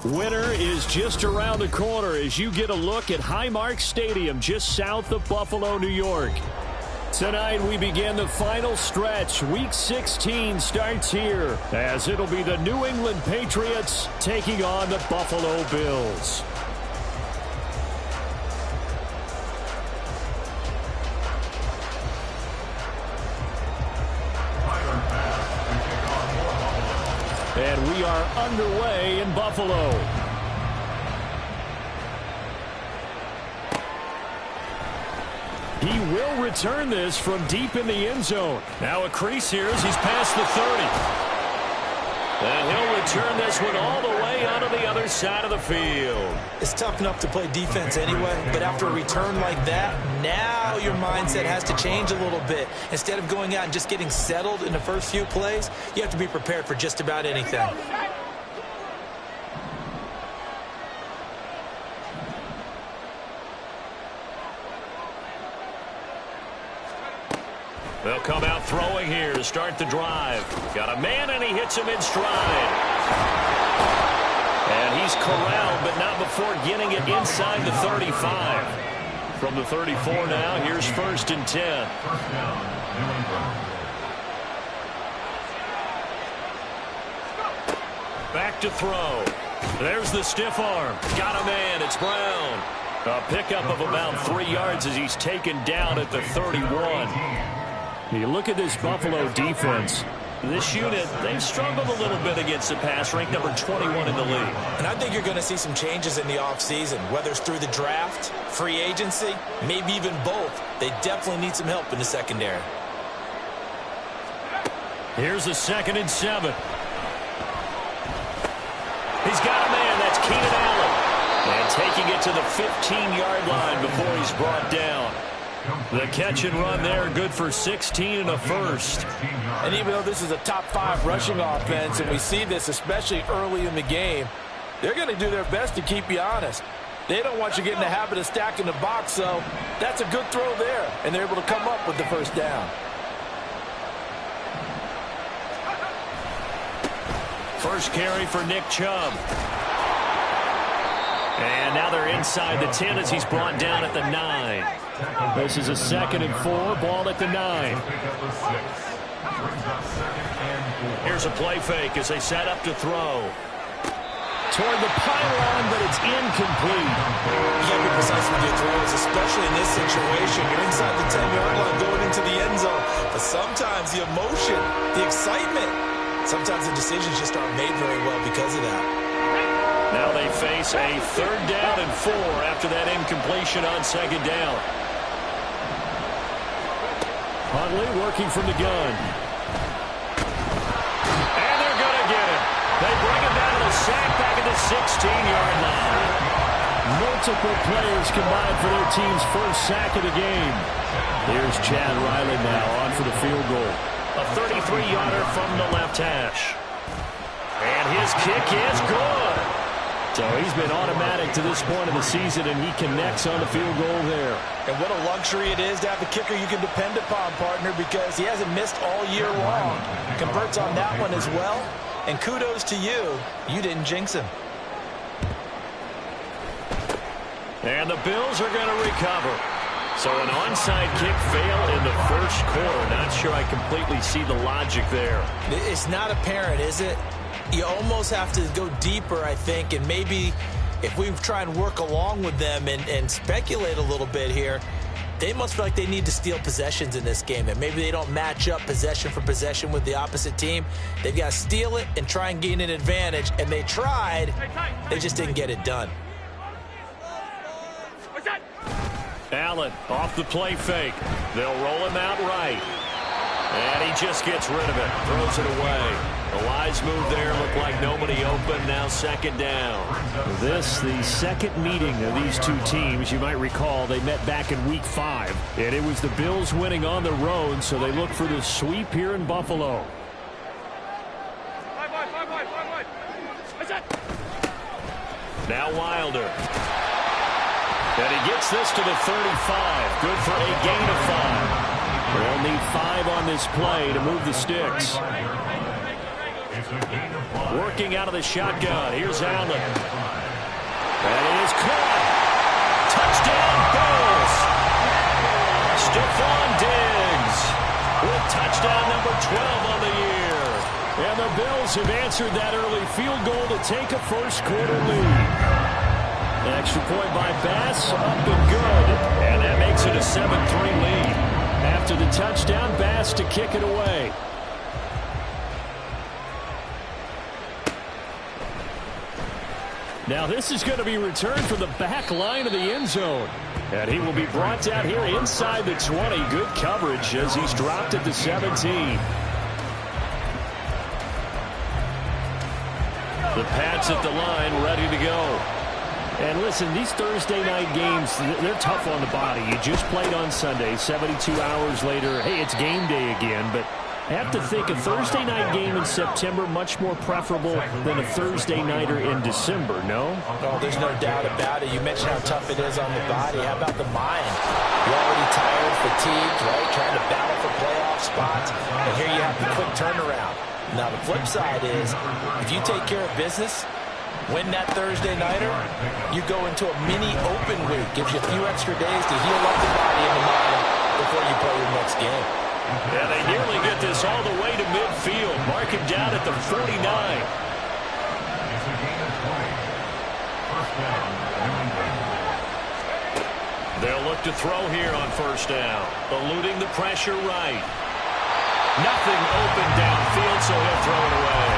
Winter is just around the corner as you get a look at Highmark Stadium just south of Buffalo, New York. Tonight we begin the final stretch. Week 16 starts here as it'll be the New England Patriots taking on the Buffalo Bills. And we are underway in Buffalo. He will return this from deep in the end zone. Now a crease here as he's past the 30. And he'll return this one all the way onto the other side of the field. It's tough enough to play defense anyway, but after a return like that, now your mindset has to change a little bit. Instead of going out and just getting settled in the first few plays, you have to be prepared for just about anything. They'll come out throwing here to start the drive. Got a man, and he hits him in stride. And he's corralled, but not before getting it inside the 35. From the 34 now, here's 1st and 10. Back to throw. There's the stiff arm. Got a man. It's Brown. A pickup of about 3 yards as he's taken down at the 31. You look at this Buffalo defense. This unit, they've struggled a little bit against the pass, ranked number 21 in the league. And I think you're going to see some changes in the offseason, whether it's through the draft, free agency, maybe even both. They definitely need some help in the secondary. Here's a 2nd and 7. He's got a man. That's Keenan Allen. And taking it to the 15-yard line before he's brought down. The catch and run there, good for 16 and a first. And even though this is a top 5 rushing offense, and we see this especially early in the game, they're going to do their best to keep you honest. They don't want you getting the habit of stacking the box, so that's a good throw there, and they're able to come up with the first down. First carry for Nick Chubb. And now they're inside the 10 as he's brought down at the 9. This is a 2nd and 4, ball at the 9. Here's a play fake as they set up to throw. Toward the pylon, but it's incomplete. You got to be precise with your throws, especially in this situation. You're inside the 10-yard line going into the end zone. But sometimes the emotion, the excitement, sometimes the decisions just aren't made very well because of that. Now they face a 3rd down and 4 after that incompletion on 2nd down. Huntley working from the gun. And they're going to get it. They bring him down to the sack back at the 16-yard line. Multiple players combined for their team's first sack of the game. Here's Chad Riley now on for the field goal. A 33-yarder from the left hash. And his kick is good. So he's been automatic to this point of the season, and he connects on the field goal there. And what a luxury it is to have a kicker you can depend upon, partner, because he hasn't missed all year long. Converts on that one as well. And kudos to you. You didn't jinx him. And the Bills are going to recover. So an onside kick fail in the first quarter. Not sure I completely see the logic there. It's not apparent, is it? You almost have to go deeper, I think, and maybe if we try and work along with them and speculate a little bit here, they must feel like they need to steal possessions in this game, and maybe they don't match up possession for possession with the opposite team. They've got to steal it and try and gain an advantage, and they tried. They just didn't get it done. Allen off the play fake. They'll roll him out right. And he just gets rid of it, throws it away. A wise move there, looked like nobody open, now 2nd down. This, the second meeting of these two teams. You might recall they met back in Week 5, and it was the Bills winning on the road, so they look for the sweep here in Buffalo. Now Wilder. And he gets this to the 35. Good for a gain of 5. They'll need 5 on this play to move the sticks. Working out of the shotgun. Here's Allen. And it is caught. Touchdown, Bills. Stephon Diggs with touchdown number 12 on the year. And the Bills have answered that early field goal to take a first-quarter lead. An extra point by Bass, up and good. And that makes it a 7-3 lead. After the touchdown, Bass to kick it away. Now this is going to be returned from the back line of the end zone. And he will be brought down here inside the 20. Good coverage as he's dropped at the 17. The Pats at the line, ready to go. And listen, these Thursday night games, they're tough on the body. You just played on Sunday, 72 hours later. Hey, it's game day again, but I have to think a Thursday night game in September much more preferable than a Thursday nighter in December, no? Oh, there's no doubt about it. You mentioned how tough it is on the body. How about the mind? You're already tired, fatigued, right? Trying to battle for playoff spots. And here you have the quick turnaround. Now, the flip side is, if you take care of business, win that Thursday nighter, you go into a mini open week. Gives you a few extra days to heal up the body and the mind before you play your next game. Yeah, they nearly get this all the way to midfield. Mark him down at the 49. They'll look to throw here on first down. Eluding the pressure right. Nothing open downfield, so he'll throw it away.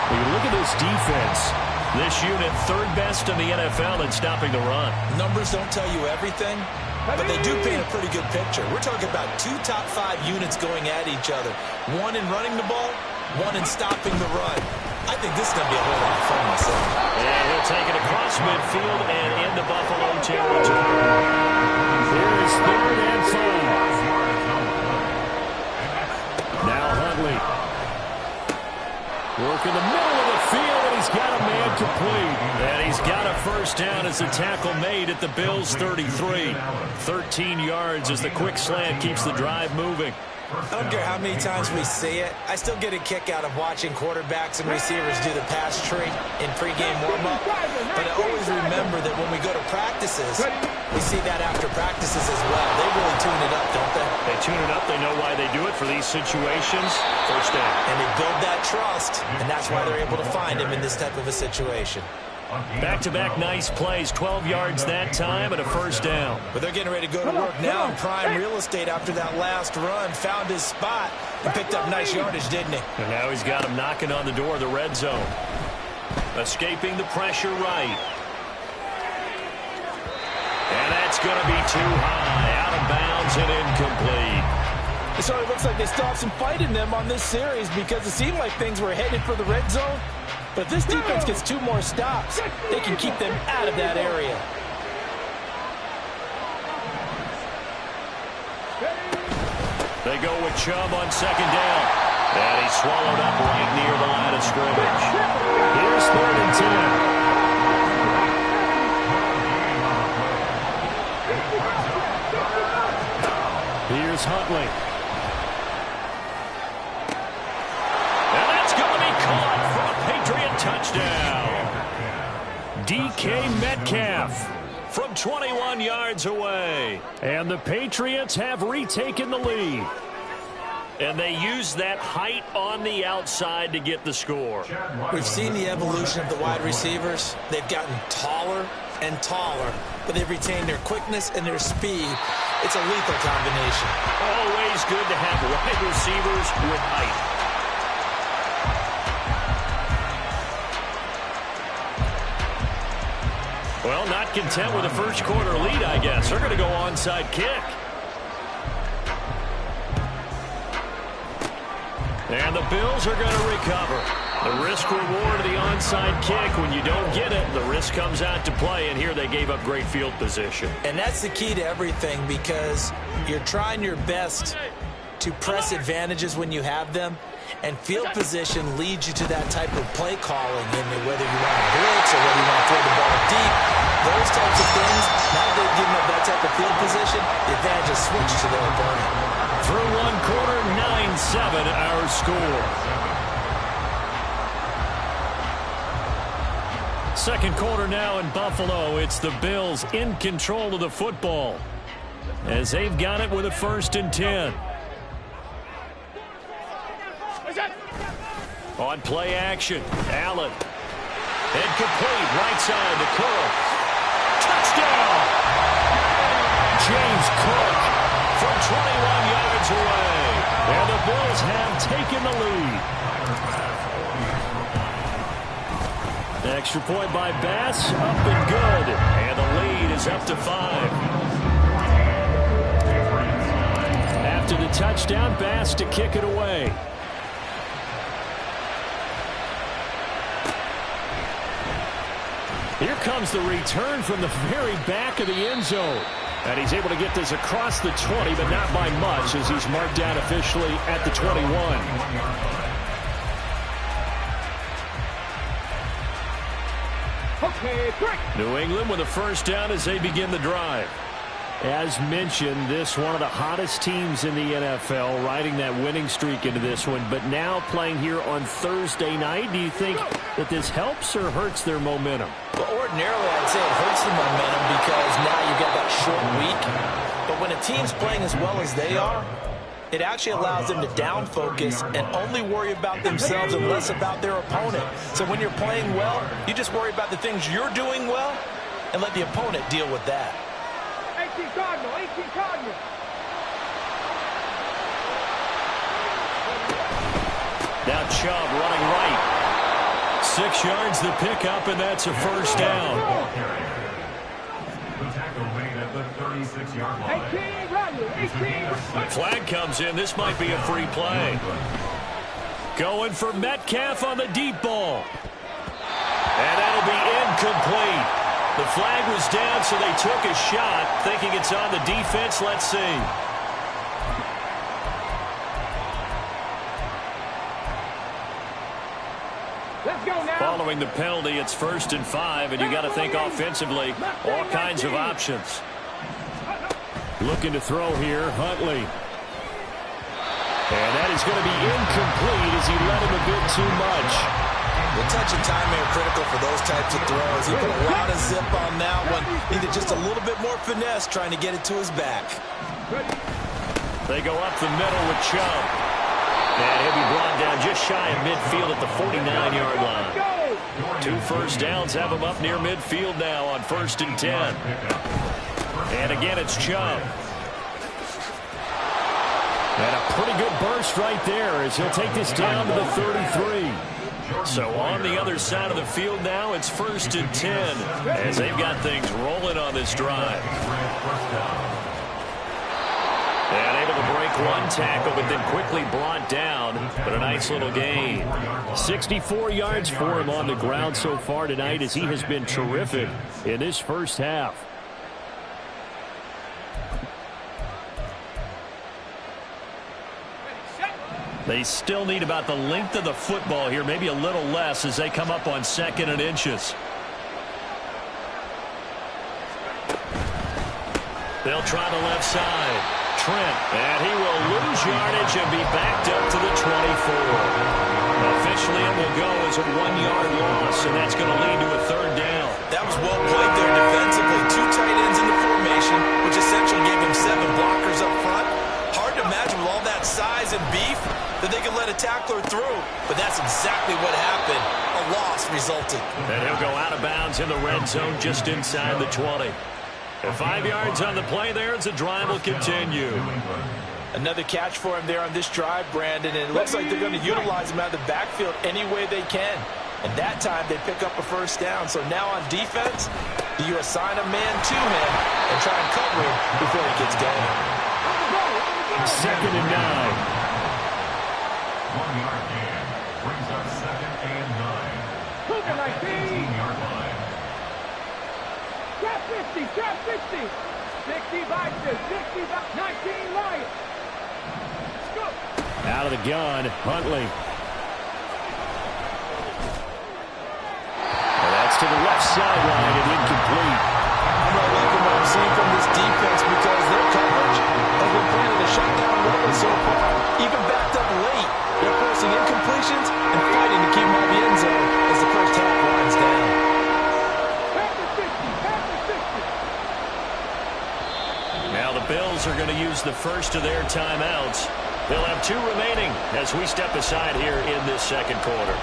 When you look at this defense, this unit third best in the NFL in stopping the run. Numbers don't tell you everything, but they do paint a pretty good picture. We're talking about 2 top 5 units going at each other. One in running the ball, one in stopping the run. I think this is going to be a whole lot of fun myself. And he'll take it across midfield and into Buffalo territory. Here is 3rd and 5. Now Huntley. Working the middle of the field, and he's got a man complete. And he's got a first down as the tackle made at the Bills' 33. 13 yards as the quick slant keeps the drive moving. I don't care how many times we see it. I still get a kick out of watching quarterbacks and receivers do the pass tree in pregame warm-up. But I always remember that when we go to practices, we see that after practices as well. They really tune it up, don't they? They tune it up. They know why they do it for these situations. First down. And they build that trust, and that's why they're able to find him in this type of a situation. Back-to-back nice plays, 12 yards that time and a first down. But they're getting ready to go to work now in prime real estate after that last run. Found his spot and picked up nice yardage, didn't he? And now he's got him knocking on the door of the red zone. Escaping the pressure right. And that's going to be too high. Out of bounds and incomplete. So it looks like they still have some fight in them on this series because it seemed like things were headed for the red zone. But if this defense gets 2 more stops, they can keep them out of that area. They go with Chubb on second down. And he's swallowed up right near the line of scrimmage. Here's 3rd and 10. Here's Huntley. And that's going to be caught for a Patriot touchdown. DK Metcalf from 21 yards away. And the Patriots have retaken the lead. And they use that height on the outside to get the score. We've seen the evolution of the wide receivers. They've gotten taller and taller, but they've retained their quickness and their speed. It's a lethal combination. Always good to have wide receivers with height. Well, not content with a first quarter lead, I guess. They're going to go onside kick. And the Bills are going to recover. The risk reward of the onside kick. When you don't get it, the risk comes out to play. And here they gave up great field position. And that's the key to everything, because you're trying your best to press advantages when you have them. And field position leads you to that type of play calling, and whether you want to blitz or whether you want to throw the ball deep, those types of things, now that they've given up that type of field position, the advantage is switched to their opponent. Through one quarter, 9-7 our score. Second quarter now in Buffalo. It's the Bills in control of the football as they've got it with a 1st and 10. On play action, Allen. Incomplete, right side to Cook. Touchdown! James Cook from 21 yards away. And the Bills have taken the lead. Extra point by Bass, up and good. And the lead is up to 5. After the touchdown, Bass to kick it away. Here comes the return from the very back of the end zone. And he's able to get this across the 20, but not by much, as he's marked down officially at the 21. New England with a 1st down as they begin the drive. As mentioned, this one of the hottest teams in the NFL, riding that winning streak into this one, but now playing here on Thursday night. Do you think that this helps or hurts their momentum? Well, ordinarily, I'd say it hurts the momentum because now you get that short week. But when a team's playing as well as they are, it actually allows them to down focus and only worry about themselves and less about their opponent. So when you're playing well, you just worry about the things you're doing well and let the opponent deal with that. 18 Cardinal, 18 Cardinal. Now Chubb running right. 6 yards the pickup, and that's a 1st down. The tackle made at the 36-yard line. 18 Rodney, 18. Flag comes in. This might be a free play. Going for Metcalf on the deep ball. And that'll be incomplete. The flag was down, so they took a shot, thinking it's on the defense. Let's see. Let's go now. Following the penalty, it's 1st and 5, and you got to think offensively, all kinds of options. Looking to throw here, Huntley. And that is going to be incomplete as he let him a bit too much. The touch and timing are critical for those types of throws. He put a lot of zip on that one. Needed just a little bit more finesse trying to get it to his back. They go up the middle with Chubb. And he'll be brought down just shy of midfield at the 49-yard line. 2 first downs have him up near midfield now on 1st and 10. And again, it's Chubb. And a pretty good burst right there as he'll take this down to the 33. So on the other side of the field now, it's 1st and 10 as they've got things rolling on this drive. And able to break one tackle, but then quickly brought down. But a nice little gain. 64 yards for him on the ground so far tonight as he has been terrific in this first half. They still need about the length of the football here, maybe a little less as they come up on 2nd and inches. They'll try the left side. Trent, and he will lose yardage and be backed up to the 24. Officially, it will go as a 1-yard loss, and that's going to lead to a 3rd down. That was well played there defensively. 2 tight ends in the formation, which essentially gave him 7 blockers up front. Hard to imagine with all that size and beef that they could let a tackler through, but that's exactly what happened. A loss resulted. And he'll go out of bounds in the red zone just inside the 20. And 5 yards on the play there as the drive will continue. Another catch for him there on this drive, Brandon, and it looks like they're going to utilize him out of the backfield any way they can. And that time they pick up a 1st down. So now on defense, do you assign a man to him and try and cover him before he gets going? 2nd and 9. 1-yard gain brings up 2nd and 9. 18-yard line. Trap 50, trap 50. 60 Vikings, 60 19 Lions. Go. Out of the gun, Huntley. And that's to the left sideline and incomplete. I'm not liking what I'm seeing from this defense because their coverage has been playing at a shutdown level so far. Even backed up late, they're forcing incompletions and fighting to keep them out of the end zone as the first half winds down. Bills are going to use the first of their timeouts. They'll have 2 remaining as we step aside here in this second quarter.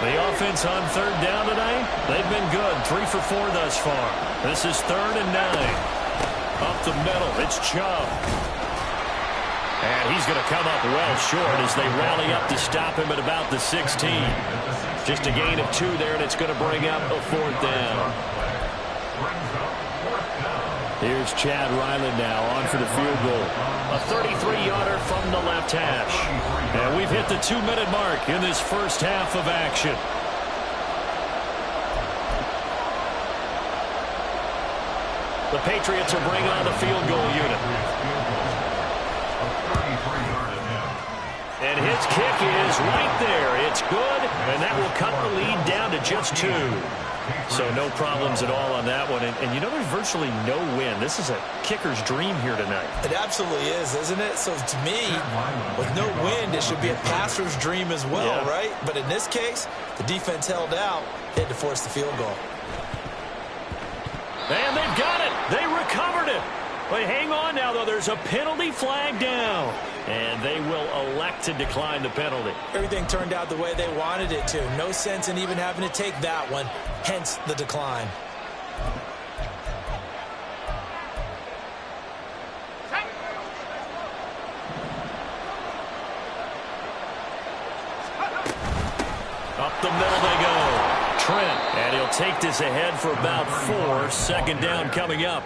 The offense on third down tonight, they've been good. 3 for 4 thus far. This is 3rd and 9. Up the middle, it's Chubb. And he's going to come up well short as they rally up to stop him at about the 16. Just a gain of 2 there, and it's going to bring up a 4th down. Here's Chad Ryland now on for the field goal. A 33-yarder from the left hash. And we've hit the 2-minute mark in this first half of action. The Patriots are bringing on the field goal unit. And his kick is right there. It's good, and that will cut the lead down to just 2. So no problems at all on that one. And you know, there's virtually no win. This is a kicker's dream here tonight. It absolutely is, isn't it? So to me, with no wind, it should be a passer's dream as well, right? But in this case, the defense held out. They had to force the field goal. And they've got it. They recovered it. But hang on now, though. There's a penalty flag down. And they will elect to decline the penalty. Everything turned out the way they wanted it to. No sense in even having to take that one. Hence the decline. Up the middle they go. Trent, and he'll take this ahead for about 4. Second down coming up.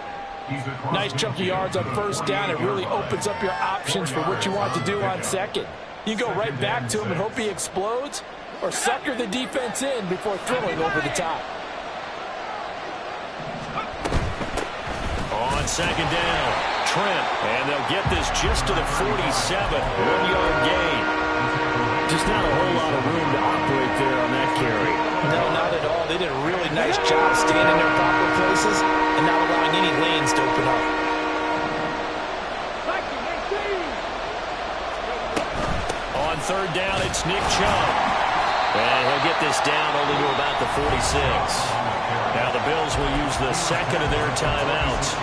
Nice chunk of yards on first down. It really opens up your options for what you want to do on second. You can go right back to him and hope he explodes, or sucker the defense in before throwing over the top. On second down, Trent, and they'll get this just to the 47. 1-yard gain. Just not a whole lot of room to operate there on that carry. No, not at all. They did a really nice job staying in their proper places and not allowing any lanes to open up. On third down, it's Nick Chubb. And he'll get this down only to about the 46. Now the Bills will use the second of their timeouts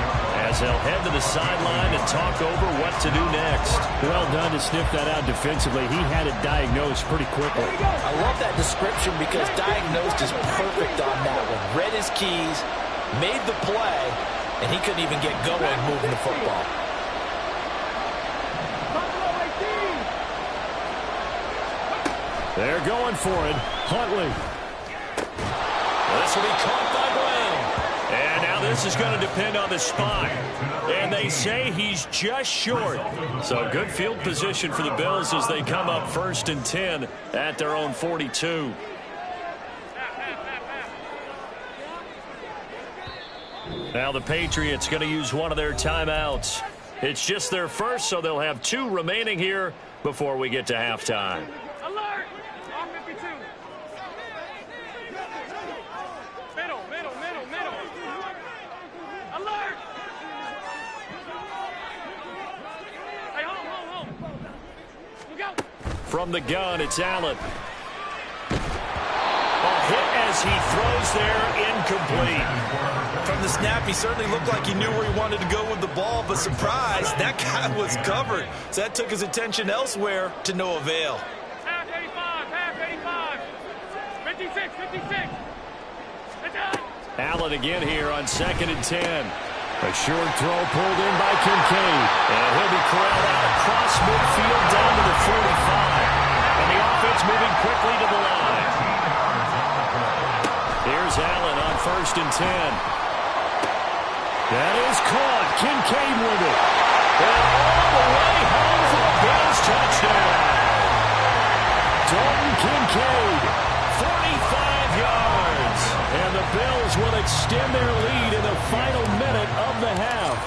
as they'll head to the sideline and talk over what to do next. Well done to sniff that out defensively. He had it diagnosed pretty quickly. I love that description because diagnosed is perfect on that one. Read his keys, made the play, and he couldn't even get going moving the football. They're going for it. Huntley. This will be caught by Brown. And now this is going to depend on the spot. And they say he's just short. So good field position for the Bills as they come up 1st and 10 at their own 42. Now the Patriots going to use one of their timeouts. It's just their first, so they'll have 2 remaining here before we get to halftime. Alert! R52. Middle. Alert! Hey, home. Look out. From the gun, it's Allen. A hit as he throws there, incomplete. From the snap, he certainly looked like he knew where he wanted to go with the ball, but surprise, that guy was covered. So that took his attention elsewhere to no avail. Half 85. 56. It's out. Allen again here on 2nd and 10. A short throw pulled in by Kincaid. And he'll be corralled out across midfield down to the 45. And the offense moving quickly to the line. Here's Allen on 1st and 10. That is caught. Kincaid with it. And all the way home for a Bills touchdown. Dalton Kincaid, 45 yards. And the Bills will extend their lead in the final minute of the half.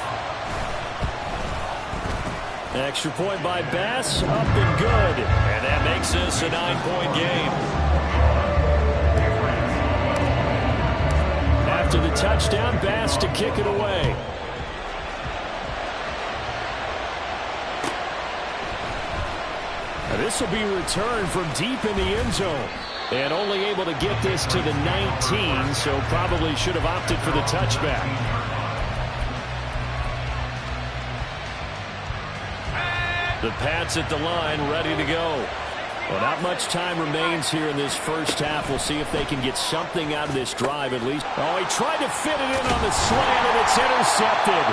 Extra point by Bass, up and good. And that makes this a 9-point game. After the touchdown, Bass to kick it away. And this will be returned from deep in the end zone. And only able to get this to the 19, so probably should have opted for the touchback. The Pats at the line, ready to go. Well, not much time remains here in this first half. We'll see if they can get something out of this drive at least. Oh, he tried to fit it in on the slant, and it's intercepted.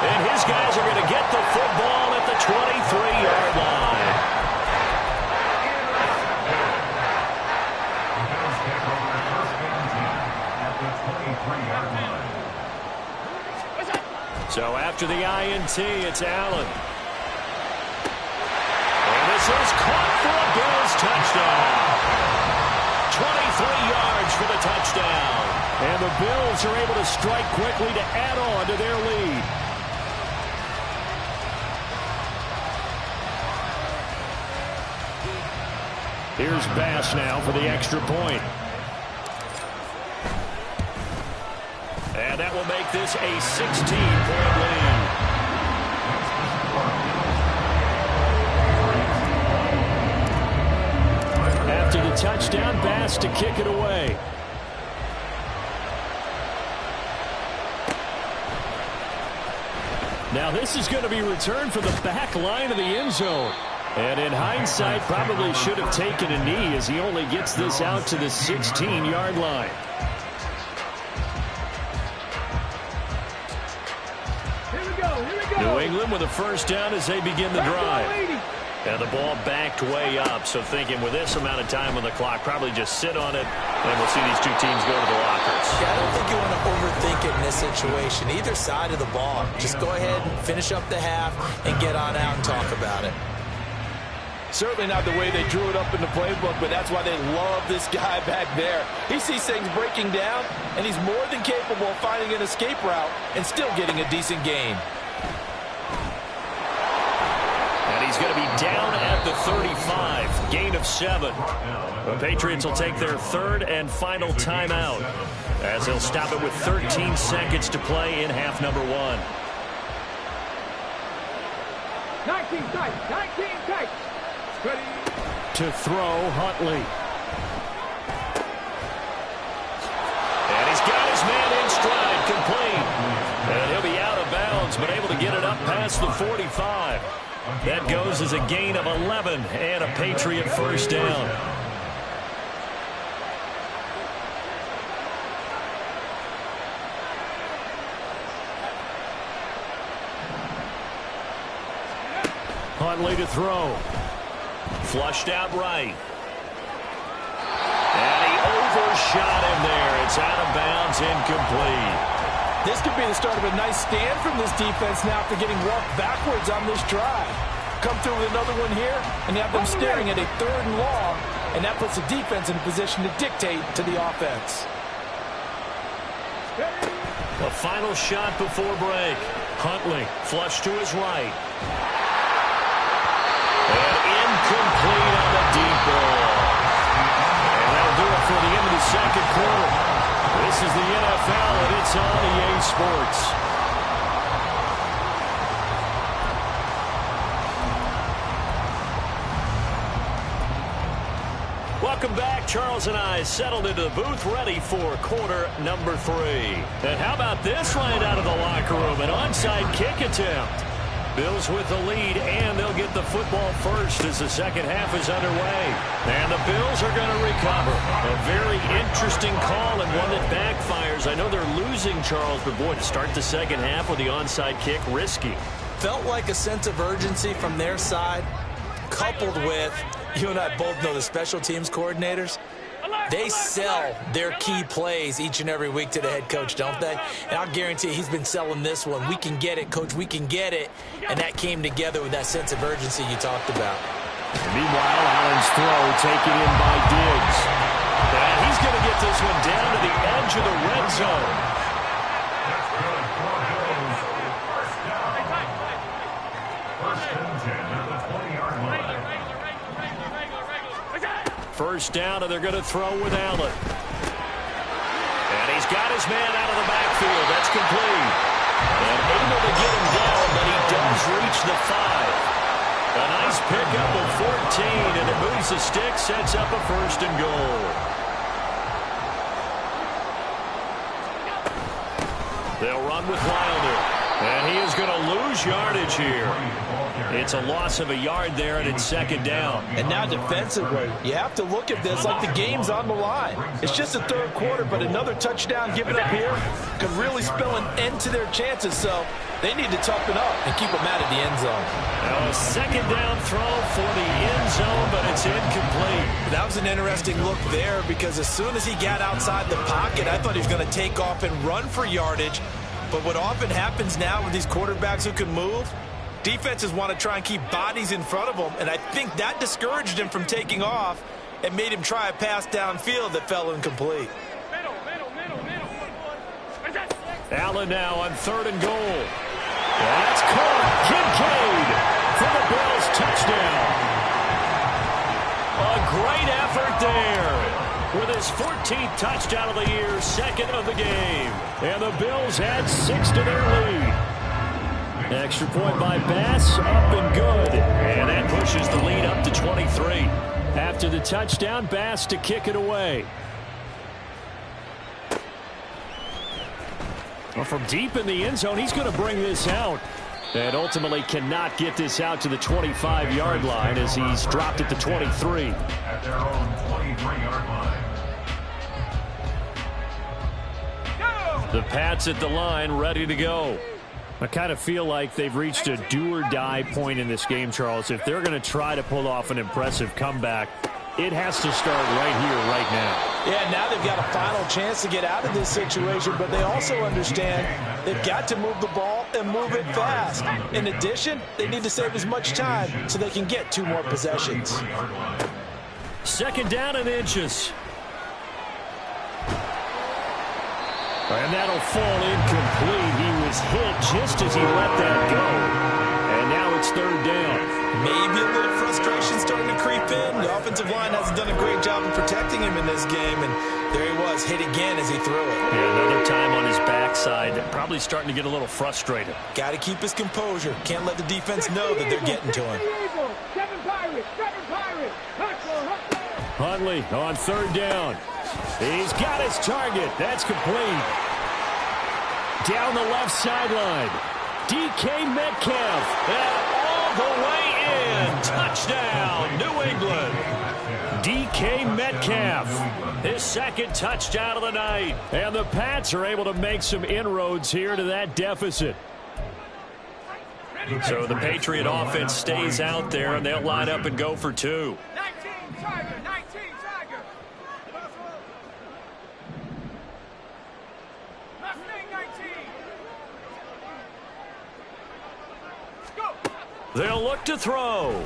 And his guys are going to get the football at the 23-yard line. So after the INT, it's Allen. And this is caught for a Bills touchdown. 23 yards for the touchdown. And the Bills are able to strike quickly to add on to their lead. Here's Bass now for the extra point. And that will make this a 16-point lead. After the touchdown, Bass to kick it away. Now this is going to be returned from the back line of the end zone. And in hindsight, probably should have taken a knee as he only gets this out to the 16-yard line. New England with a first down as they begin the drive. And the ball backed way up, so thinking with this amount of time on the clock, probably just sit on it, and we'll see these two teams go to the lockers. Yeah, I don't think you want to overthink it in this situation. Either side of the ball. Just go ahead and finish up the half and get on out and talk about it. Certainly not the way they drew it up in the playbook, but that's why they love this guy back there. He sees things breaking down, and he's more than capable of finding an escape route and still getting a decent gain. And he's going to be down at the 35. Gain of 7. The Patriots will take their third and final timeout as they'll stop it with 13 seconds to play in half number 1. 19 tight, 19 tight. Ready. To throw, Huntley. And he's got his man in stride, complete. And he'll be out of bounds, but able to get it up past the 45. That goes as a gain of 11 and a Patriot first down. Huntley to throw. Flushed out right. And he overshot him there. It's out of bounds, incomplete. This could be the start of a nice stand from this defense now after getting walked backwards on this drive. Come through with another one here, and you have them staring at a 3rd and long, and that puts the defense in a position to dictate to the offense. The final shot before break. Huntley flush to his right. And incomplete on the deep ball. And that'll do it for the end of the second quarter. This is the NFL, and it's on EA Sports. Welcome back. Charles and I settled into the booth, ready for quarter number 3. And how about this right out of the locker room? An onside kick attempt. Bills with the lead, and they'll get the football first as the second half is underway. And the Bills are going to recover. A very interesting call and one that backfires. I know they're losing, Charles, but boy, to start the second half with the onside kick, risky. Felt like a sense of urgency from their side, coupled with, you and I both know the special teams coordinators. They sell their key plays each and every week to the head coach, don't they? And I'll guarantee he's been selling this one. We can get it, coach. We can get it. And that came together with that sense of urgency you talked about. Meanwhile, Allen's throw taken in by Diggs. And he's going to get this one down to the edge of the red zone. First down, and they're going to throw with Allen. And he's got his man out of the backfield. That's complete. And able to get him down, but he does reach the 5. A nice pickup of 14, and it moves the stick, sets up a 1st and goal. They'll run with Wilder, and he is going to lose yardage here. It's a loss of a yard there, and it's 2nd down. And now defensively, you have to look at this like the game's on the line. It's just the 3rd quarter, but another touchdown given up here could really spell an end to their chances, so they need to toughen up and keep them out of the end zone. Now a 2nd down throw for the end zone, but it's incomplete. That was an interesting look there because as soon as he got outside the pocket, I thought he was going to take off and run for yardage. But what often happens now with these quarterbacks who can move, defenses want to try and keep bodies in front of them, and I think that discouraged him from taking off and made him try a pass downfield that fell incomplete. Allen now on 3rd and goal. That's caught. Kincaid for the Bills touchdown. A great effort there with his 14th touchdown of the year, 2nd of the game. And the Bills add 6 to their lead. Extra point by Bass, up and good. And that pushes the lead up to 23. After the touchdown, Bass to kick it away. Well, from deep in the end zone, he's going to bring this out. And ultimately cannot get this out to the 25-yard line as he's dropped it to 23. At their own 23-yard line. The Pats at the line, ready to go. I kind of feel like they've reached a do-or-die point in this game, Charles. If they're going to try to pull off an impressive comeback, it has to start right here, right now. Yeah, now they've got a final chance to get out of this situation, but they also understand they've got to move the ball and move it fast. In addition, they need to save as much time so they can get 2 more possessions. 2nd down and inches. And that'll fall incomplete. He was hit just as he let that go. And now it's 3rd down. Maybe a little frustration starting to creep in. The offensive line hasn't done a great job of protecting him in this game, and there he was, hit again as he threw it. Yeah, another time on his backside, probably starting to get a little frustrated. Got to keep his composure. Can't let the defense know that they're getting to him. Huntley on 3rd down. He's got his target. That's complete. Down the left sideline. DK Metcalf. And all the way in. Touchdown, New England. DK Metcalf. His 2nd touchdown of the night. And the Pats are able to make some inroads here to that deficit. So the Patriot offense stays out there, and they'll line up and go for 2. 19, Tiger, 19, Tiger. Mustang 19. Go. They'll look to throw.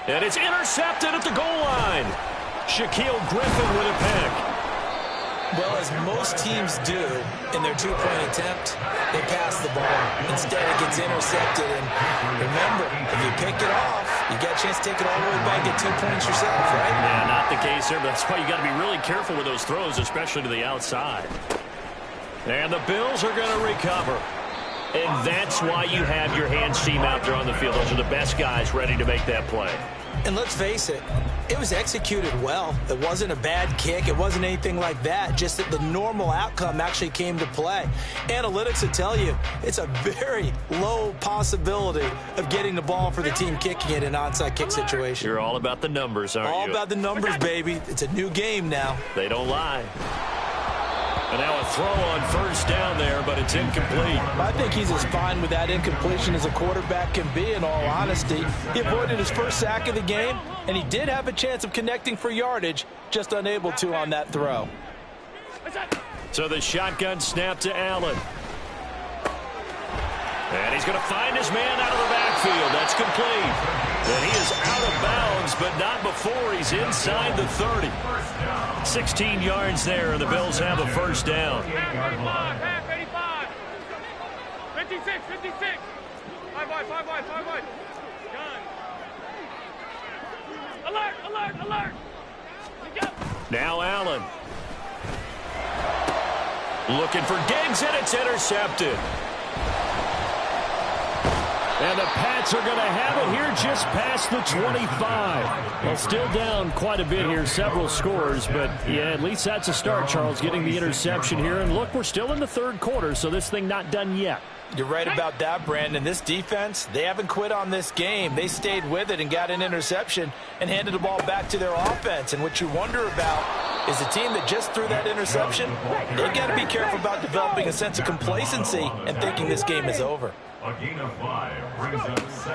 And it's intercepted at the goal line. Shaquille Griffin with a pick. Well, as most teams do in their 2-point attempt, they pass the ball. Instead, it gets intercepted. And remember, if you pick it off, you got a chance to take it all the way back, get 2 points yourself, right? Yeah, not the case there, but that's why you got to be really careful with those throws, especially to the outside. And the Bills are going to recover. And that's why you have your hands team out there on the field. Those are the best guys ready to make that play. And let's face it, it was executed well. It wasn't a bad kick. It wasn't anything like that. Just that the normal outcome actually came to play. Analytics will tell you it's a very low possibility of getting the ball for the team kicking it in an onside kick situation. You're all about the numbers, aren't you? All about the numbers, baby. It's a new game now. They don't lie. And now a throw on 1st down there, but it's incomplete. I think he's as fine with that incompletion as a quarterback can be, in all honesty. He avoided his 1st sack of the game, and he did have a chance of connecting for yardage, just unable to on that throw. So the shotgun snap to Allen. And he's going to find his man out of the backfield. That's complete. And he is out of bounds, but not before he's inside the 30. 16 yards there, and the Bills have a 1st down. Half 85. 56, 56. 5 wide. Gun. Alert. Now Allen. Looking for Diggs, and it's intercepted. And the Pats are going to have it here just past the 25. Well, still down quite a bit here, several scores, but yeah, at least that's a start, Charles, getting the interception here. And look, we're still in the third quarter, so this thing not done yet. You're right about that, Brandon. This defense, they haven't quit on this game. They stayed with it and got an interception and handed the ball back to their offense. And what you wonder about is a team that just threw that interception, they got to be careful about developing a sense of complacency and thinking this game is over.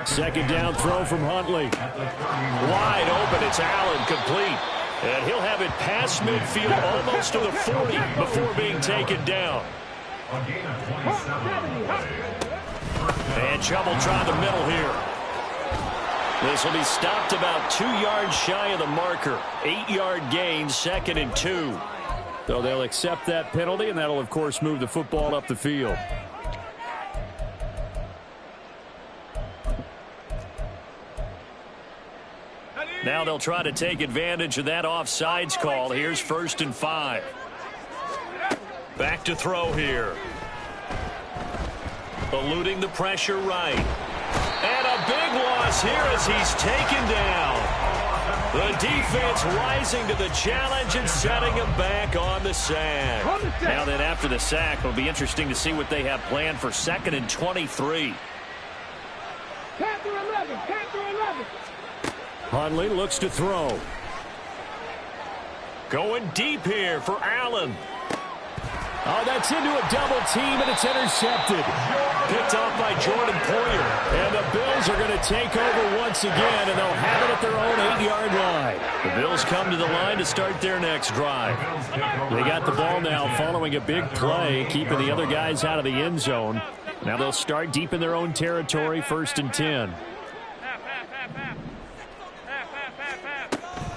Second down throw from Huntley. Wide open, it's Allen, complete. And he'll have it past midfield almost to the 40 before being taken down. And trouble trying the middle here. This will be stopped about 2 yards shy of the marker. 8-yard gain, 2nd and 2. So they'll accept that penalty, and that'll, of course, move the football up the field. Now they'll try to take advantage of that offsides call. Here's 1st and 5. Back to throw here. Eluding the pressure right. And a big loss here as he's taken down. The defense rising to the challenge and setting him back on the sack. Now then, after the sack, it'll be interesting to see what they have planned for 2nd and 23. Panther 11, Panther 11. Huntley looks to throw. Going deep here for Allen. Oh, that's into a double team, and it's intercepted. Picked off by Jordan Poyer. And the Bills are going to take over once again, and they'll have it at their own 8-yard line. The Bills come to the line to start their next drive. They got the ball now following a big play, keeping the other guys out of the end zone. Now they'll start deep in their own territory, 1st and 10.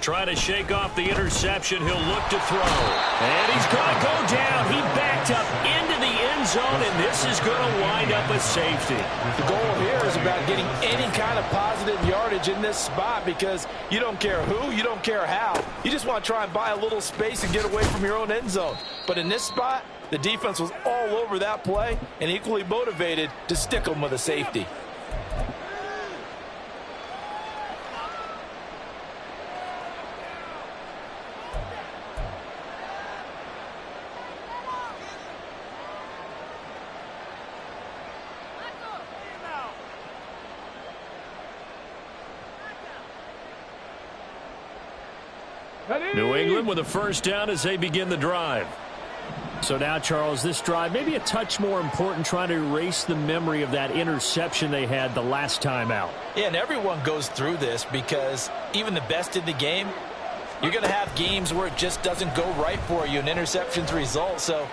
Trying to shake off the interception. He'll look to throw. And he's going to go down. He backed up into the end zone, and this is going to wind up a safety. The goal here is about getting any kind of positive yardage in this spot because you don't care who, you don't care how. You just want to try and buy a little space and get away from your own end zone. But in this spot, the defense was all over that play and equally motivated to stick them with a safety. New England with a 1st down as they begin the drive. So now, Charles, this drive maybe a touch more important, trying to erase the memory of that interception they had the last time out. Yeah, and everyone goes through this because even the best in the game, you're going to have games where it just doesn't go right for you, and interceptions result. So,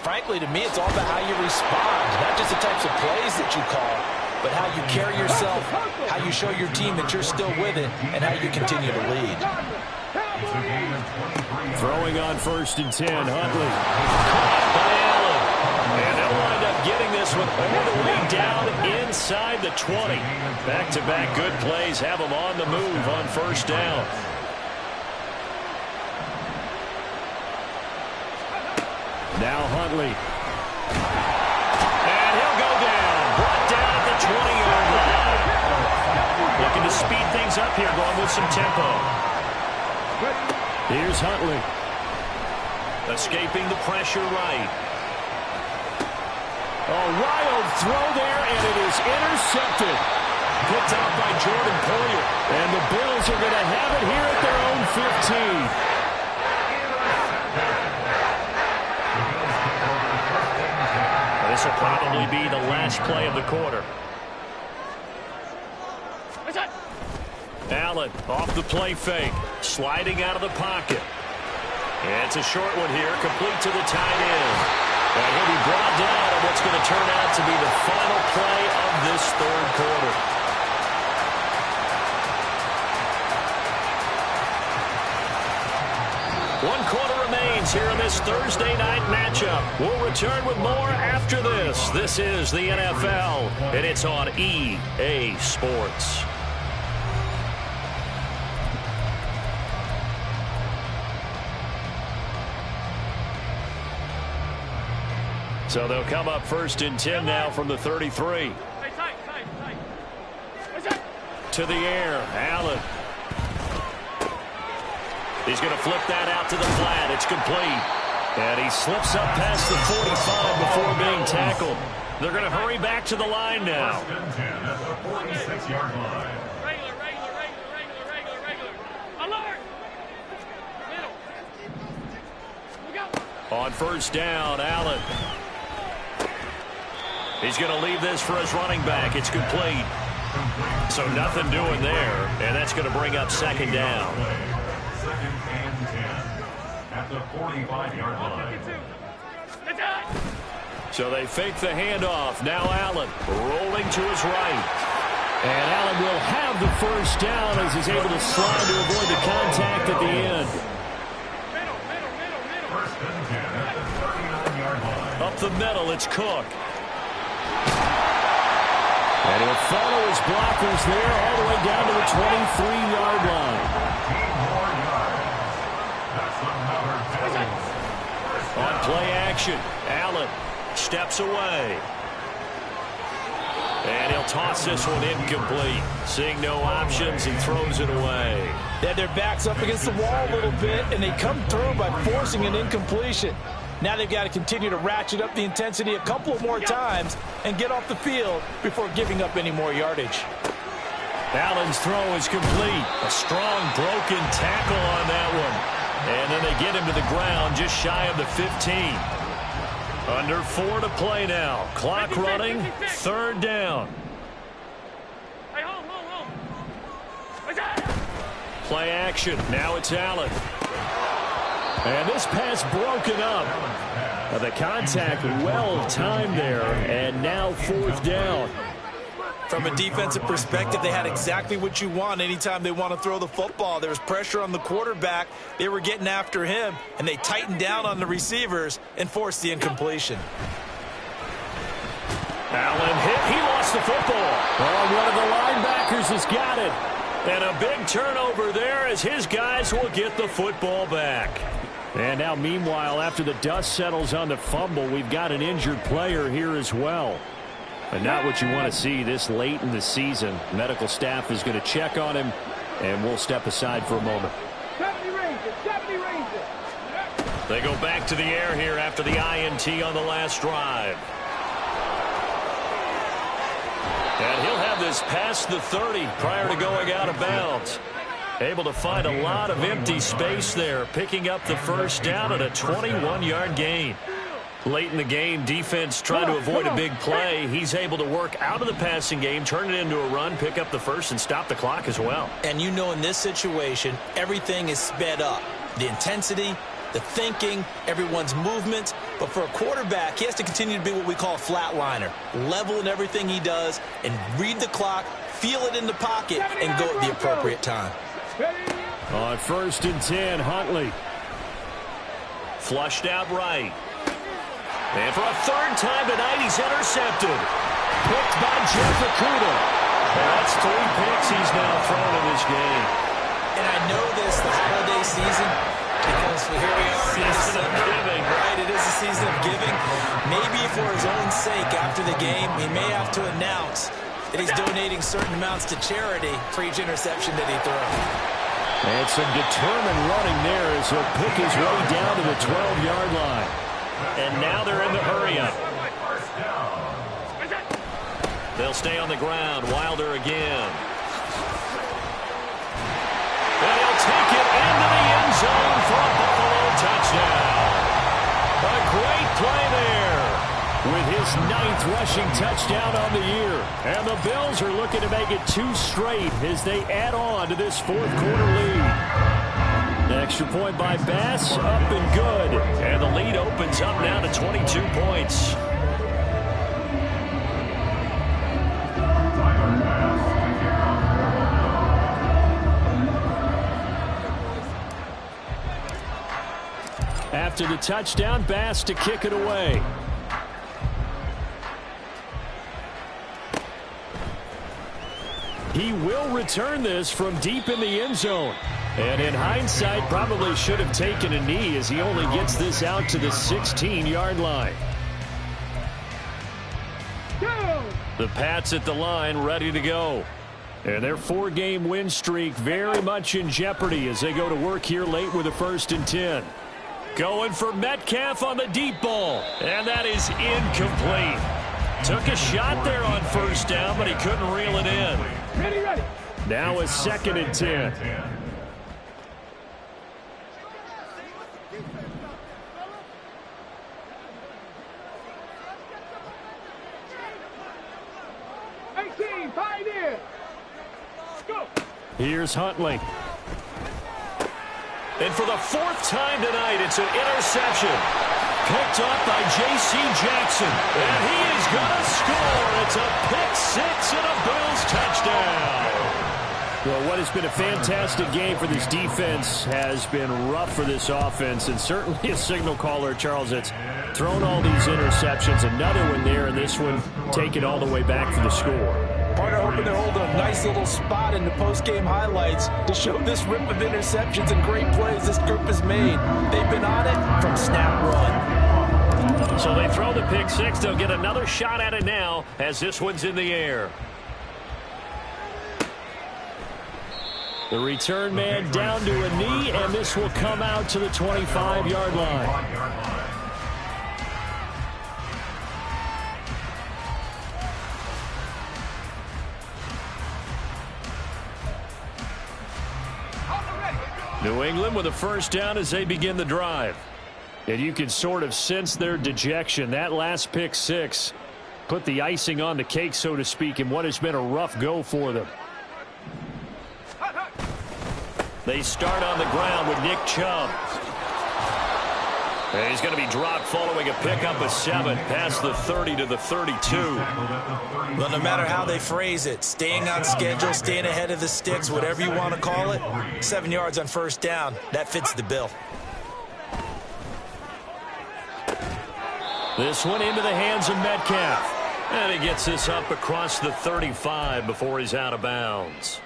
frankly, to me, it's all about how you respond, not just the types of plays that you call, but how you carry yourself, how you show your team that you're still with it, and how you continue to lead. Throwing on 1st and 10, Huntley. Caught by Allen. And they'll wind up getting this one all the way down inside the 20. Back-to-back good plays have them on the move on 1st down. Now Huntley. And he'll go down. Brought down at the 20-yard line. Looking to speed things up here, going with some tempo. Here's Huntley. Escaping the pressure right. A wild throw there, and it is intercepted. Picked off by Jordan Poyer. And the Bills are going to have it here at their own 15. This will probably be the last play of the quarter. Allen off the play fake, sliding out of the pocket. And it's a short one here, complete to the tight end. And he'll be brought down on what's going to turn out to be the final play of this third quarter. One quarter remains here in this Thursday night matchup. We'll return with more after this. This is the NFL, and it's on EA Sports. So they'll come up 1st and 10 now from the 33. To the air, Allen. He's going to flip that out to the flat. It's complete. And he slips up past the 45 before being tackled. They're going to hurry back to the line now. First and 10 at the 46-yard line. Alert! Middle. Look out. On first down, Allen. He's going to leave this for his running back. It's complete. So nothing doing there, and that's going to bring up second down. Second and 10 at the 45-yard line. So they fake the handoff. Now Allen rolling to his right. And Allen will have the first down as he's able to slide to avoid the contact at the end. First and 10 at the 39-yard line. Up the middle, it's Cook. And he'll follow his blockers there all the way down to the 23-yard line. 15 more yards. That's another 10. On play action, Allen steps away. And he'll toss this one incomplete. Seeing no options, he throws it away. They had their backs up against the wall a little bit, and they come through by forcing an incompletion. Now they've got to continue to ratchet up the intensity a couple of more times and get off the field before giving up any more yardage. Allen's throw is complete. A strong broken tackle on that one. And then they get him to the ground just shy of the 15. Under 4 to play now. Clock running. Third down. Hey, hold. Play action. Now it's Allen. And this pass broken up. The contact well timed there. And now fourth down. From a defensive perspective, they had exactly what you want anytime they want to throw the football. There was pressure on the quarterback. They were getting after him, and they tightened down on the receivers and forced the incompletion. Allen hit. He lost the football. Oh, one of the linebackers has got it. And a big turnover there as his guys will get the football back. And now, meanwhile, after the dust settles on the fumble, we've got an injured player here as well. And not what you want to see this late in the season. Medical staff is going to check on him, and we'll step aside for a moment. 70 Rangers. They go back to the air here after the INT on the last drive. And he'll have this past the 30 prior to going out of bounds. Able to find a lot of empty space there, picking up the first down at a 21-yard gain. Late in the game, defense trying to avoid a big play. He's able to work out of the passing game, turn it into a run, pick up the first, and stop the clock as well. And you know in this situation, everything is sped up. The intensity, the thinking, everyone's movement. But for a quarterback, he has to continue to be what we call a flatliner. Level in everything he does and read the clock, feel it in the pocket, and go at the appropriate time. On first and 10, Huntley. Flushed out right. And for a third time tonight, he's intercepted. Picked by Jeff Okudah. And that's 3 picks he's now thrown in this game. And I know this, the holiday season, because here we are. Season of giving. Right, it is a season of giving. Maybe for his own sake after the game, he may have to announce that he's donating certain amounts to charity for each interception that he throws. And some determined running there as he'll pick his way down to the 12-yard line. And now they're in the hurry-up. They'll stay on the ground. Wilder again. And he'll take it into the end zone for a Buffalo touchdown. A great play there with his 9th rushing touchdown on the year. And the Bills are looking to make it 2 straight as they add on to this fourth-quarter lead. Extra point by Bass, up and good. And the lead opens up now to 22 points. After the touchdown, Bass to kick it away. He will return this from deep in the end zone. And in hindsight, probably should have taken a knee as he only gets this out to the 16-yard line. The Pats at the line, ready to go. And their 4-game win streak very much in jeopardy as they go to work here late with a 1st and 10. Going for Metcalf on the deep ball. And that is incomplete. Took a shot there on 1st down, but he couldn't reel it in. Ready. Now a 2nd and 10. Here's Huntley. And for the 4th time tonight, it's an interception. Picked up by J.C. Jackson. And he is going to score. It's a pick 6 and a Bills touchdown. Well, what has been a fantastic game for this defense has been rough for this offense. And certainly a signal caller, Charles, that's thrown all these interceptions. Another one there, and this one take it all the way back for the score. Partner hoping to hold a nice little spot in the post-game highlights to show this rip of interceptions and great plays this group has made. They've been on it from snap run. So they throw the pick 6. They'll get another shot at it now as this one's in the air. The return man down to a knee, and this will come out to the 25-yard line. New England with a 1st down as they begin the drive. And you can sort of sense their dejection. That last pick 6 put the icing on the cake, so to speak, in what has been a rough go for them. They start on the ground with Nick Chubb. And he's going to be dropped following a pickup of 7 past the 30 to the 32. Well, no matter how they phrase it, staying on schedule, staying ahead of the sticks, whatever you want to call it, 7 yards on 1st down, that fits the bill. This one into the hands of Metcalf. And he gets this up across the 35 before he's out of bounds.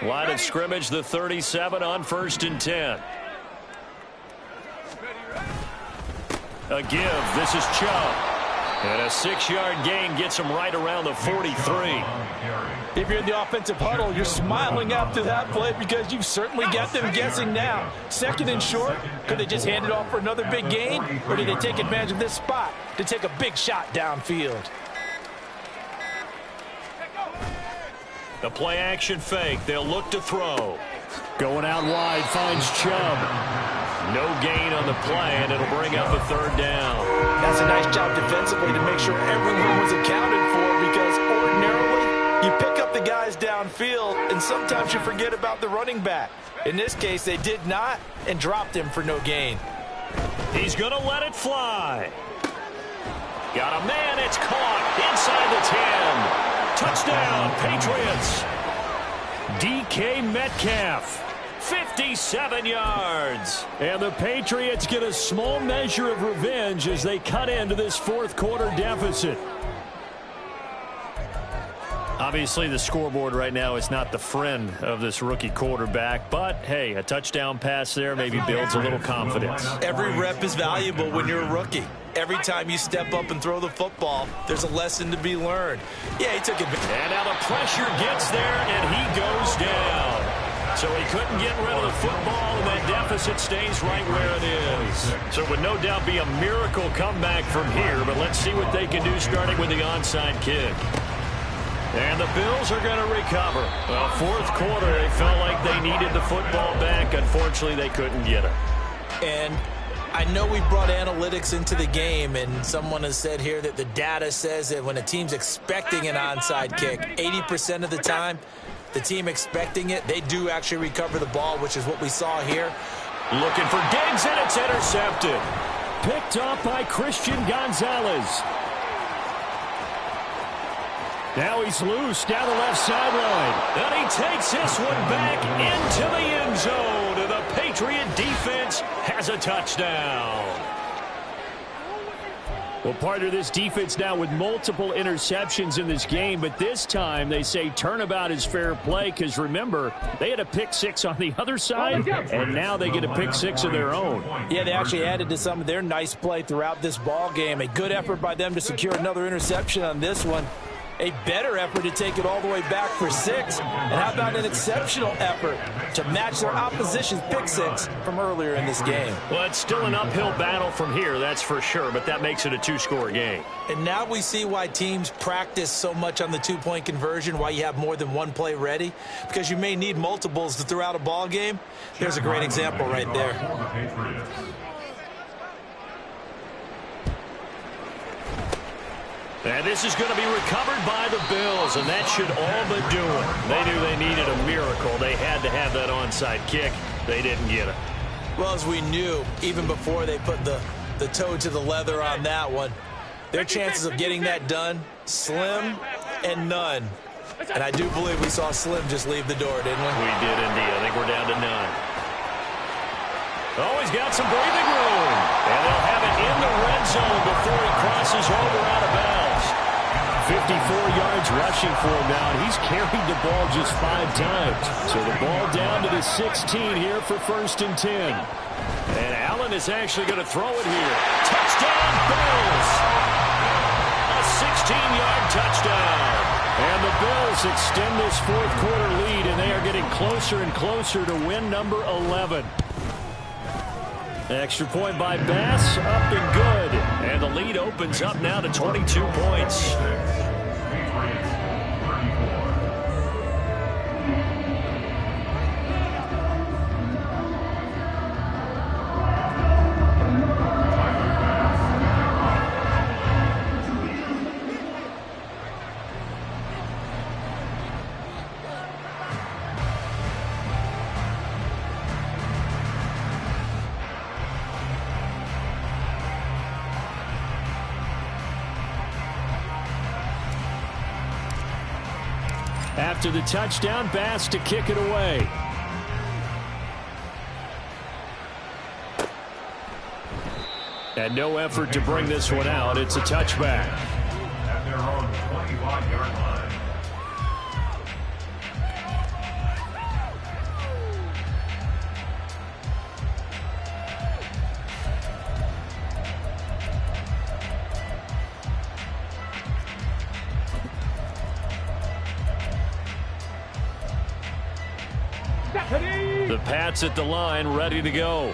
Line of scrimmage, the 37 on 1st and 10. A give. This is Chubb. And a 6-yard gain gets him right around the 43. If you're in the offensive huddle, you're smiling after that play because you've certainly got them guessing now. 2nd and short. Could they just hand it off for another big gain? Or did they take advantage of this spot to take a big shot downfield? The play action fake. They'll look to throw. Going out wide, finds Chubb. No gain on the play, and it'll bring up a 3rd down. That's a nice job defensively to make sure everyone was accounted for, because ordinarily you pick up the guys downfield and sometimes you forget about the running back. In this case, they did not and dropped him for no gain. He's going to let it fly. Got a man. It's caught inside the 10. Touchdown, Patriots. DK Metcalf, 57 yards. And the Patriots get a small measure of revenge as they cut into this 4th quarter deficit. Obviously, the scoreboard right now is not the friend of this rookie quarterback, but hey, a touchdown pass there maybe builds a little confidence. Every rep is valuable when you're a rookie. Every time you step up and throw the football, there's a lesson to be learned. Yeah, he took advantage. And now the pressure gets there, and he goes down. So he couldn't get rid of the football, and that deficit stays right where it is. So it would no doubt be a miracle comeback from here, but let's see what they can do starting with the onside kick. And the Bills are going to recover. Well, 4th quarter, they felt like they needed the football back. Unfortunately, they couldn't get it. And I know we brought analytics into the game, and someone has said here that the data says that when a team's expecting an onside kick, 80% of the time, the team expecting it, they do actually recover the ball, which is what we saw here. Looking for Diggs, and it's intercepted. Picked up by Christian Gonzalez. Now he's loose down the left sideline. And he takes this one back into the end zone. And the Patriot defense has a touchdown. Well, part of this defense now with multiple interceptions in this game, but this time they say turnabout is fair play because, remember, they had a pick 6 on the other side, and now they get a pick 6 of their own. Yeah, they actually added to some of their nice play throughout this ball game. A good effort by them to secure another interception on this one. a better effort to take it all the way back for 6. And how about an exceptional effort to match their opposition's pick 6 from earlier in this game? Well, it's still an uphill battle from here, that's for sure, but that makes it a 2-score game. And now we see why teams practice so much on the two-point conversion, why you have more than one play ready, because you may need multiples throughout a ball game. There's a great example right there. And this is going to be recovered by the Bills, and that should all but do it. They knew they needed a miracle. They had to have that onside kick. They didn't get it. Well, as we knew, even before they put the toe to the leather on that one, their chances of getting that done, slim and none. And I do believe we saw Slim just leave the door, didn't we? We did indeed. I think we're down to 9. Oh, he's got some breathing room. And they'll have it in the red zone before he crosses over out of bounds. 54 yards rushing for him now, and he's carried the ball just 5 times. So the ball down to the 16 here for 1st and 10. And Allen is actually going to throw it here. Touchdown, Bills! A 16-yard touchdown. And the Bills extend this 4th quarter lead, and they are getting closer and closer to win number 11. Extra point by Bass, up and good. And the lead opens up now to 22 points. After the touchdown, Bass to kick it away. And no effort to bring this one out. It's a touchback. At their own 21-yard line. The Pats at the line, ready to go.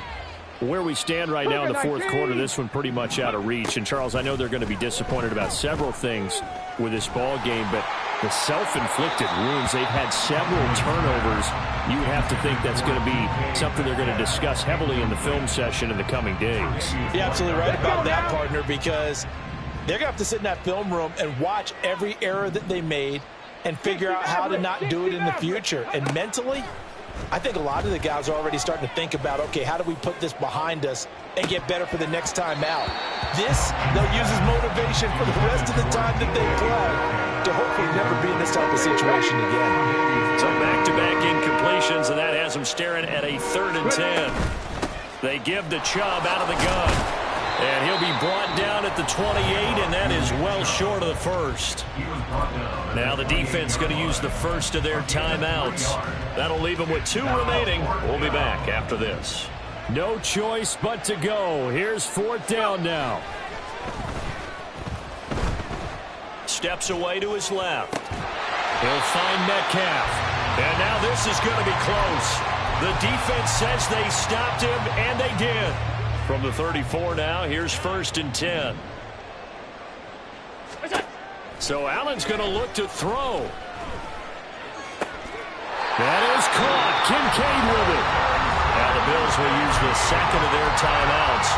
Where we stand right now in the 4th quarter, this one pretty much out of reach. And, Charles, I know they're going to be disappointed about several things with this ball game, but the self-inflicted wounds, they've had several turnovers. You would have to think that's going to be something they're going to discuss heavily in the film session in the coming days. You're absolutely right about that, partner, because they're going to have to sit in that film room and watch every error that they made and figure out how to not do it in the future. And mentally, I think a lot of the guys are already starting to think about, okay, how do we put this behind us and get better for the next time out? This, they'll use as motivation for the rest of the time that they play to hopefully never be in this type of situation again. So back-to-back incompletions, and that has them staring at a 3rd and 10. They give the Chubb out of the gun. And he'll be brought down at the 28, and that is well short of the 1st. Now the defense going to use the first of their timeouts. That'll leave them with 2 remaining. We'll be back after this. No choice but to go. Here's 4th down now. Steps away to his left. He'll find Metcalf. And now this is going to be close. The defense says they stopped him, and they did. From the 34 now, here's 1st and 10. So Allen's going to look to throw. That is caught. Kincaid with it. Now the Bills will use the 2nd of their timeouts.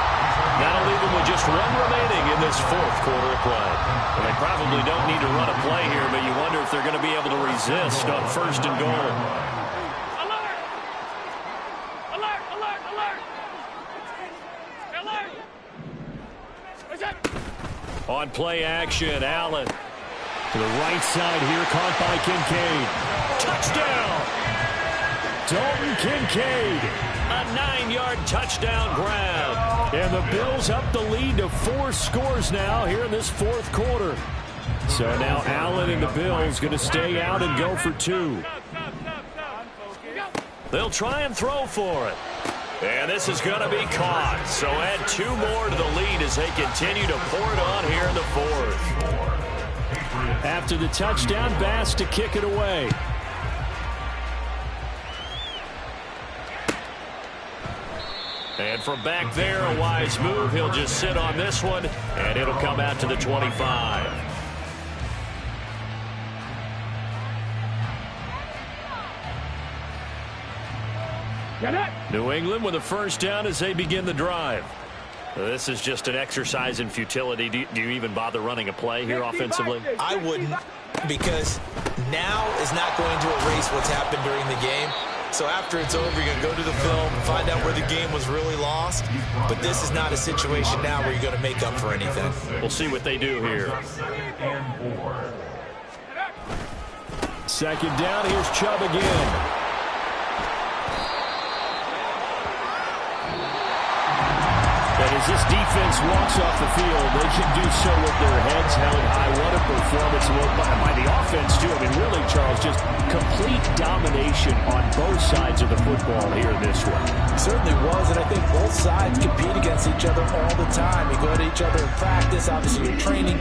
That'll leave them with just 1 remaining in this 4th quarter of play. Well, they probably don't need to run a play here, but you wonder if they're going to be able to resist on 1st and goal. On play action, Allen to the right side here, caught by Kincaid. Touchdown! Dalton Kincaid, a 9-yard touchdown grab. And the Bills up the lead to 4 scores now here in this 4th quarter. So now Allen and the Bills going to stay out and go for 2. They'll try and throw for it. And this is going to be caught. So add 2 more to the lead as they continue to pour it on here in the 4th. After the touchdown, Bass to kick it away. And from back there, a wise move. He'll just sit on this one, and it'll come out to the 25. New England with a first down as they begin the drive. This is just an exercise in futility. Do you even bother running a play here offensively? I wouldn't, because now is not going to erase what's happened during the game. So after it's over, you're going to go to the film, find out where the game was really lost. But this is not a situation now where you're going to make up for anything. We'll see what they do here. Second down, here's Chubb again. And as this defense walks off the field, they can do so with their heads held high. What a performance by the offense, too. I mean, really, Charles, just complete domination on both sides of the football here in this one. Certainly was, and I think both sides compete against each other all the time. You go at each other in practice, obviously your training